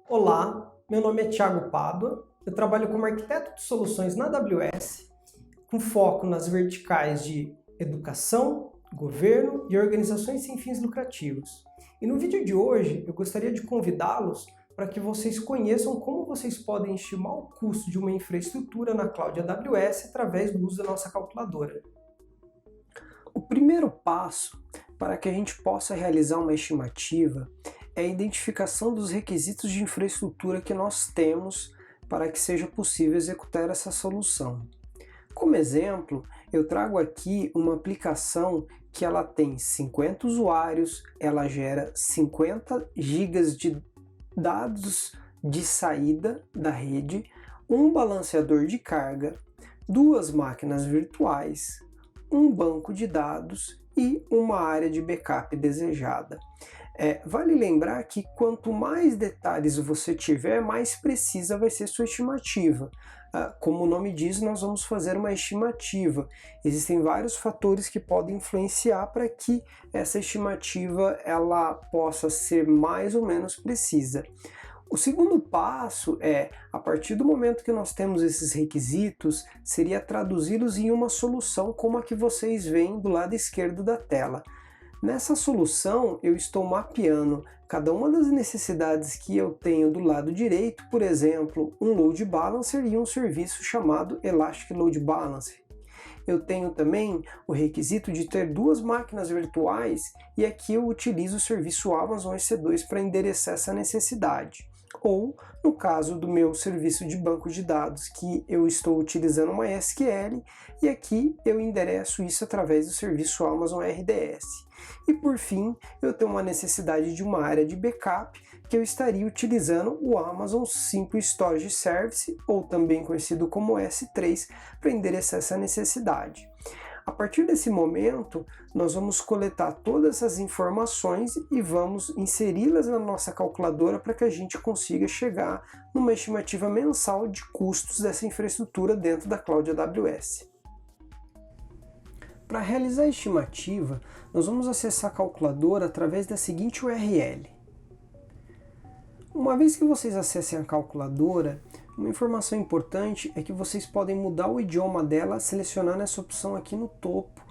Olá, meu nome é Thiago Pádua, eu trabalho como arquiteto de soluções na AWS, com foco nas verticais de educação, governo e organizações sem fins lucrativos. E no vídeo de hoje eu gostaria de convidá-los para que vocês conheçam como vocês podem estimar o custo de uma infraestrutura na Cloud AWS através do uso da nossa calculadora. O primeiro passo para que a gente possa realizar uma estimativa é a identificação dos requisitos de infraestrutura que nós temos para que seja possível executar essa solução. Como exemplo, eu trago aqui uma aplicação que ela tem 50 usuários, ela gera 50 GB de dados de saída da rede, um balanceador de carga, duas máquinas virtuais, um banco de dados e uma área de backup desejada. Vale lembrar que quanto mais detalhes você tiver, mais precisa vai ser sua estimativa. Como o nome diz, nós vamos fazer uma estimativa. Existem vários fatores que podem influenciar para que essa estimativa ela possa ser mais ou menos precisa. O segundo passo é, a partir do momento que nós temos esses requisitos, seria traduzi-los em uma solução como a que vocês veem do lado esquerdo da tela. Nessa solução, eu estou mapeando cada uma das necessidades que eu tenho do lado direito, por exemplo, um load balancer e um serviço chamado Elastic Load Balancer. Eu tenho também o requisito de ter duas máquinas virtuais e aqui eu utilizo o serviço Amazon EC2 para endereçar essa necessidade. Ou, no caso do meu serviço de banco de dados, que eu estou utilizando uma SQL, e aqui eu endereço isso através do serviço Amazon RDS. E por fim, eu tenho uma necessidade de uma área de backup, que eu estaria utilizando o Amazon Simple Storage Service, ou também conhecido como S3, para endereçar essa necessidade. A partir desse momento, nós vamos coletar todas essas informações e vamos inseri-las na nossa calculadora para que a gente consiga chegar numa estimativa mensal de custos dessa infraestrutura dentro da Cloud AWS. Para realizar a estimativa, nós vamos acessar a calculadora através da seguinte URL. Uma vez que vocês acessem a calculadora, uma informação importante é que vocês podem mudar o idioma dela selecionando essa opção aqui no topo,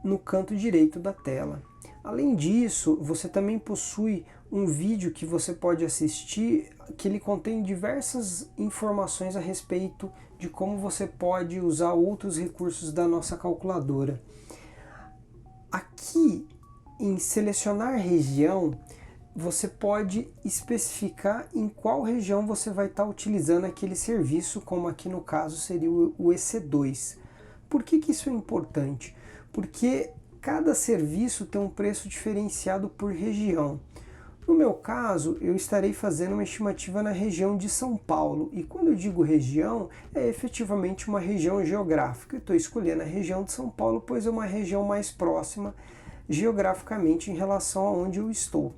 no canto direito da tela. Além disso, você também possui um vídeo que você pode assistir, que ele contém diversas informações a respeito de como você pode usar outros recursos da nossa calculadora. Aqui, em selecionar região, você pode especificar em qual região você vai estar utilizando aquele serviço, como aqui no caso seria o EC2. Por que isso é importante? Porque cada serviço tem um preço diferenciado por região. No meu caso, eu estarei fazendo uma estimativa na região de São Paulo, e quando eu digo região, é efetivamente uma região geográfica. Eu estou escolhendo a região de São Paulo, pois é uma região mais próxima geograficamente em relação a onde eu estou.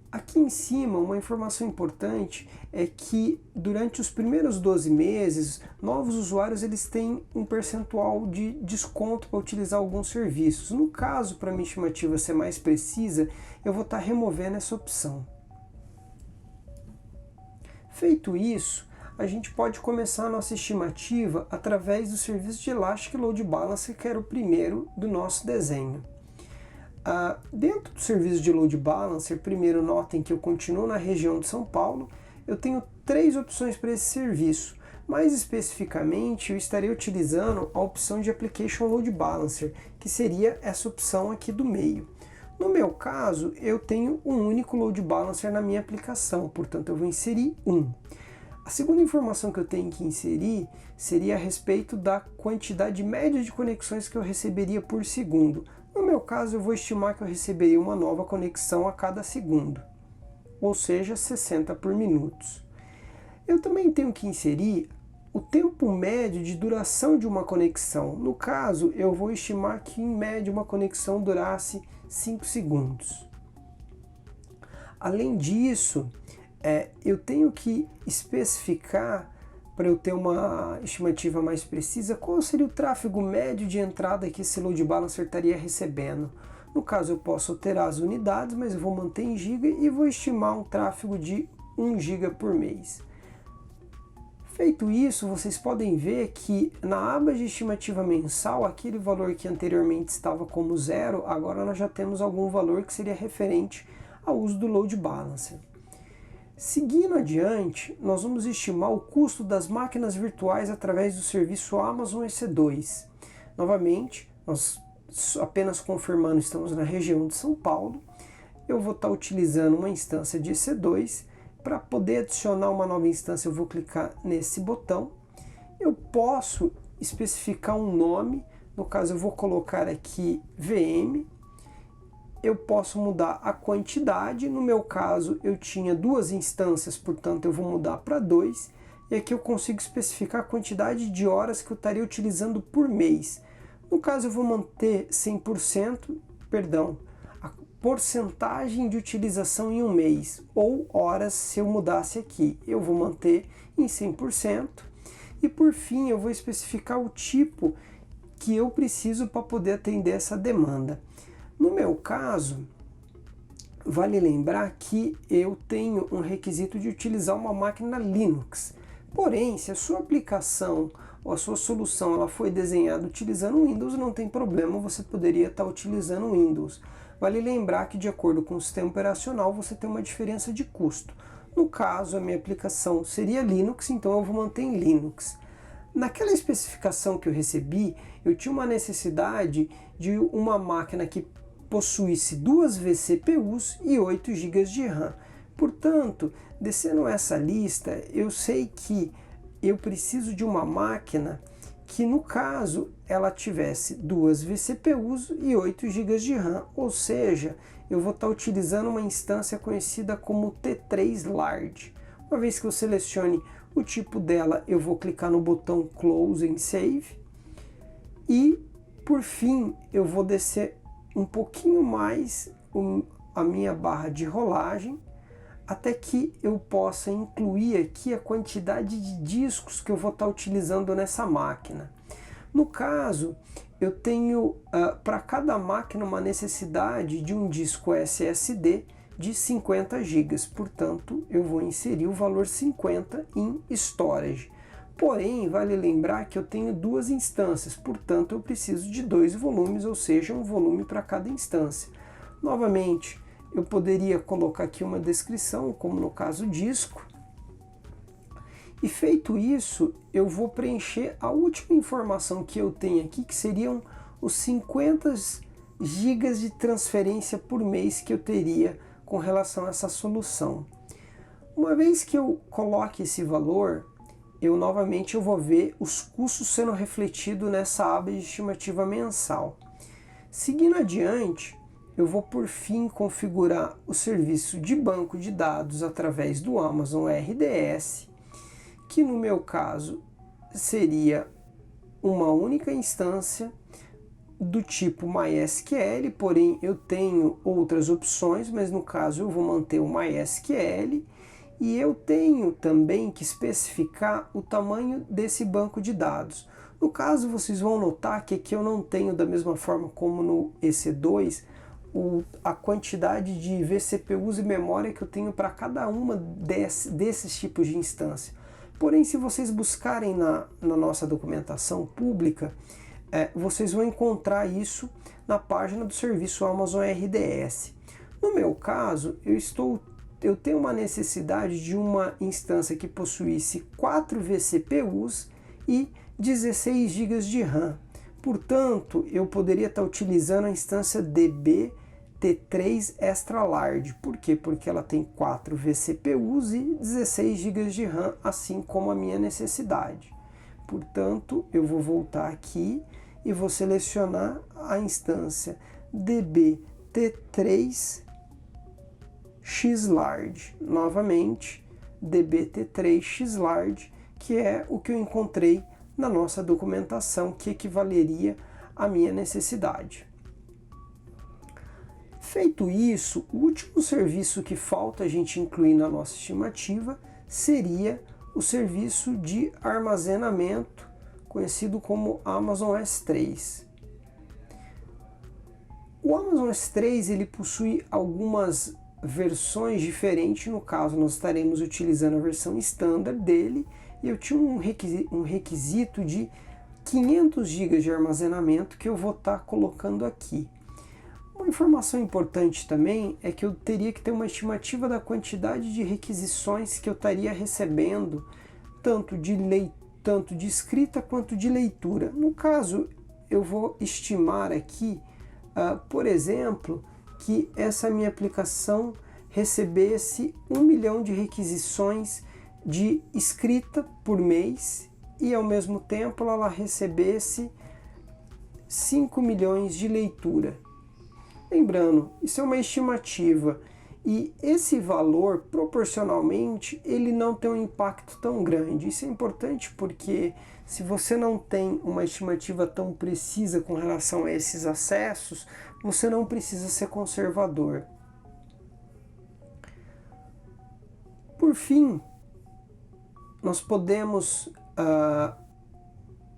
Aqui em cima, uma informação importante é que durante os primeiros 12 meses, novos usuários eles têm um percentual de desconto para utilizar alguns serviços. No caso, para a minha estimativa ser mais precisa, eu vou estar removendo essa opção. Feito isso, a gente pode começar a nossa estimativa através do serviço de Elastic Load Balancer, que era o primeiro do nosso desenho. Dentro do serviço de Load Balancer, primeiro notem que eu continuo na região de São Paulo, eu tenho três opções para esse serviço. Mais especificamente, eu estarei utilizando a opção de Application Load Balancer, que seria essa opção aqui do meio. No meu caso, eu tenho um único Load Balancer na minha aplicação, portanto eu vou inserir um. A segunda informação que eu tenho que inserir seria a respeito da quantidade média de conexões que eu receberia por segundo. No meu caso, eu vou estimar que eu receberia uma nova conexão a cada segundo, ou seja, 60 por minutos. Eu também tenho que inserir o tempo médio de duração de uma conexão. No caso, eu vou estimar que em média uma conexão durasse 5 segundos. Além disso, eu tenho que especificar, para eu ter uma estimativa mais precisa, qual seria o tráfego médio de entrada que esse load balancer estaria recebendo. No caso, eu posso alterar as unidades, mas eu vou manter em GB e vou estimar um tráfego de 1 GB por mês. Feito isso, vocês podem ver que na aba de estimativa mensal, aquele valor que anteriormente estava como 0, agora nós já temos algum valor que seria referente ao uso do load balancer. Seguindo adiante, nós vamos estimar o custo das máquinas virtuais através do serviço Amazon EC2. Novamente, nós apenas confirmando, estamos na região de São Paulo. Eu vou estar utilizando uma instância de EC2. Para poder adicionar uma nova instância, eu vou clicar nesse botão. Eu posso especificar um nome, no caso eu vou colocar aqui VM. Eu posso mudar a quantidade, no meu caso eu tinha 2 instâncias, portanto eu vou mudar para 2. E aqui eu consigo especificar a quantidade de horas que eu estaria utilizando por mês. No caso eu vou manter 100%, a porcentagem de utilização em um mês, ou horas se eu mudasse aqui. Eu vou manter em 100%. E por fim eu vou especificar o tipo que eu preciso para poder atender essa demanda. No meu caso, vale lembrar que eu tenho um requisito de utilizar uma máquina Linux. Porém, se a sua aplicação ou a sua solução ela foi desenhada utilizando Windows, não tem problema, você poderia estar utilizando Windows. Vale lembrar que de acordo com o sistema operacional você tem uma diferença de custo. No caso, a minha aplicação seria Linux, então eu vou manter em Linux. Naquela especificação que eu recebi, eu tinha uma necessidade de uma máquina que possuísse 2 vCPUs e 8 GB de RAM. Portanto, descendo essa lista, eu sei que eu preciso de uma máquina que, no caso, ela tivesse 2 vCPUs e 8 GB de RAM, ou seja, eu vou estar utilizando uma instância conhecida como T3 Large. Uma vez que eu selecione o tipo dela, eu vou clicar no botão Close and Save e, por fim, eu vou descer um pouquinho mais a minha barra de rolagem até que eu possa incluir aqui a quantidade de discos que eu vou estar utilizando nessa máquina. No caso, eu tenho para cada máquina uma necessidade de um disco SSD de 50 GB, portanto eu vou inserir o valor 50 em storage. Porém, vale lembrar que eu tenho 2 instâncias, portanto eu preciso de 2 volumes, ou seja, um volume para cada instância. Novamente, eu poderia colocar aqui uma descrição, como no caso disco. E feito isso, eu vou preencher a última informação que eu tenho aqui, que seriam os 50 GB de transferência por mês que eu teria com relação a essa solução. Uma vez que eu coloque esse valor, eu novamente vou ver os custos sendo refletidos nessa aba de estimativa mensal. Seguindo adiante, eu vou por fim configurar o serviço de banco de dados através do Amazon RDS, que no meu caso seria uma única instância do tipo MySQL, porém eu tenho outras opções, mas no caso eu vou manter o MySQL. E eu tenho também que especificar o tamanho desse banco de dados. No caso, vocês vão notar que aqui eu não tenho, da mesma forma como no EC2, a quantidade de vCPUs e memória que eu tenho para cada uma desses tipos de instância. Porém, se vocês buscarem na nossa documentação pública, vocês vão encontrar isso na página do serviço Amazon RDS. No meu caso, eu tenho uma necessidade de uma instância que possuísse 4 vCPUs e 16 GB de RAM. Portanto, eu poderia estar utilizando a instância DB T3 Extra Large. Por quê? Porque ela tem 4 vCPUs e 16 GB de RAM, assim como a minha necessidade. Portanto, eu vou voltar aqui e vou selecionar a instância DB T3 X-Large, novamente DBT3X-Large, que é o que eu encontrei na nossa documentação, que equivaleria à minha necessidade. Feito isso, o último serviço que falta a gente incluir na nossa estimativa seria o serviço de armazenamento, conhecido como Amazon S3. O Amazon S3 ele possui algumas versões diferentes. No caso, nós estaremos utilizando a versão standard dele, e eu tinha um requisito de 500 GB de armazenamento que eu vou estar colocando aqui. Uma informação importante também é que eu teria que ter uma estimativa da quantidade de requisições que eu estaria recebendo, tanto de escrita quanto de leitura. No caso, eu vou estimar aqui, por exemplo, que essa minha aplicação recebesse 1 milhão de requisições de escrita por mês e, ao mesmo tempo, ela recebesse 5 milhões de leitura. Lembrando, isso é uma estimativa e esse valor, proporcionalmente, ele não tem um impacto tão grande. Isso é importante porque se você não tem uma estimativa tão precisa com relação a esses acessos, você não precisa ser conservador. Por fim, nós podemos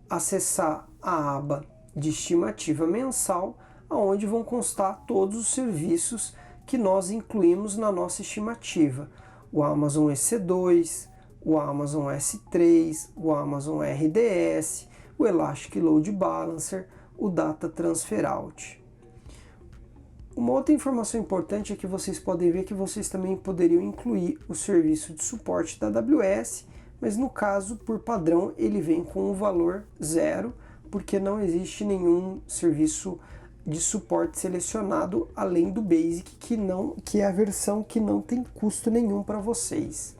acessar a aba de estimativa mensal, onde vão constar todos os serviços que nós incluímos na nossa estimativa. O Amazon EC2, o Amazon S3, o Amazon RDS, o Elastic Load Balancer, o Data Transfer Out. Uma outra informação importante é que vocês podem ver que vocês também poderiam incluir o serviço de suporte da AWS, mas no caso, por padrão, ele vem com o valor 0, porque não existe nenhum serviço de suporte selecionado além do Basic, que é a versão que não tem custo nenhum para vocês.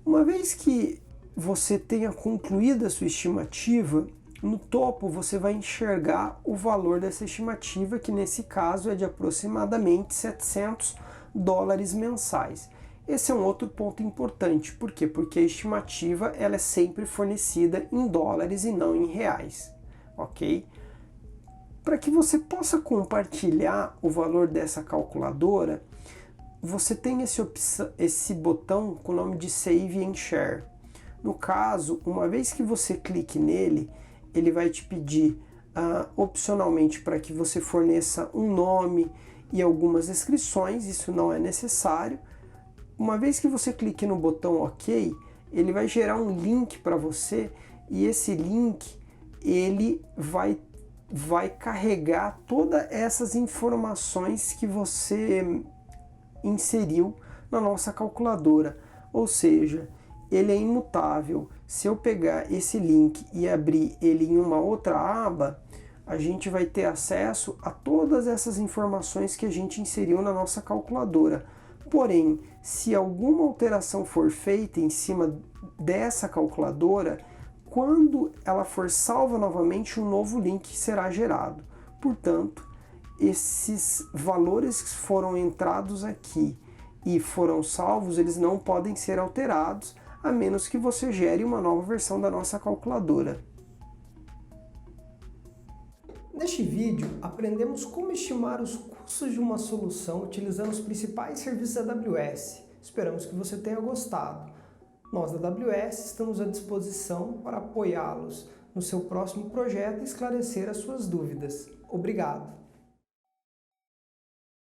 Uma vez que você tenha concluído a sua estimativa, no topo você vai enxergar o valor dessa estimativa, que nesse caso é de aproximadamente $700 mensais. Esse é um outro ponto importante. Por quê? Porque a estimativa ela é sempre fornecida em dólares e não em reais, ok? Para que você possa compartilhar o valor dessa calculadora, você tem esse botão com o nome de Save and Share. No caso, uma vez que você clique nele, ele vai te pedir opcionalmente para que você forneça um nome e algumas descrições. Isso não é necessário. Uma vez que você clique no botão OK, ele vai gerar um link para você, e esse link ele vai carregar todas essas informações que você inseriu na nossa calculadora. Ou seja, ele é imutável. Se eu pegar esse link e abrir ele em uma outra aba, a gente vai ter acesso a todas essas informações que a gente inseriu na nossa calculadora. Porém, se alguma alteração for feita em cima dessa calculadora, quando ela for salva novamente, um novo link será gerado. Portanto, esses valores que foram entrados aqui e foram salvos, eles não podem ser alterados, a menos que você gere uma nova versão da nossa calculadora. Neste vídeo, aprendemos como estimar os custos de uma solução utilizando os principais serviços da AWS. Esperamos que você tenha gostado. Nós da AWS estamos à disposição para apoiá-los no seu próximo projeto e esclarecer as suas dúvidas. Obrigado!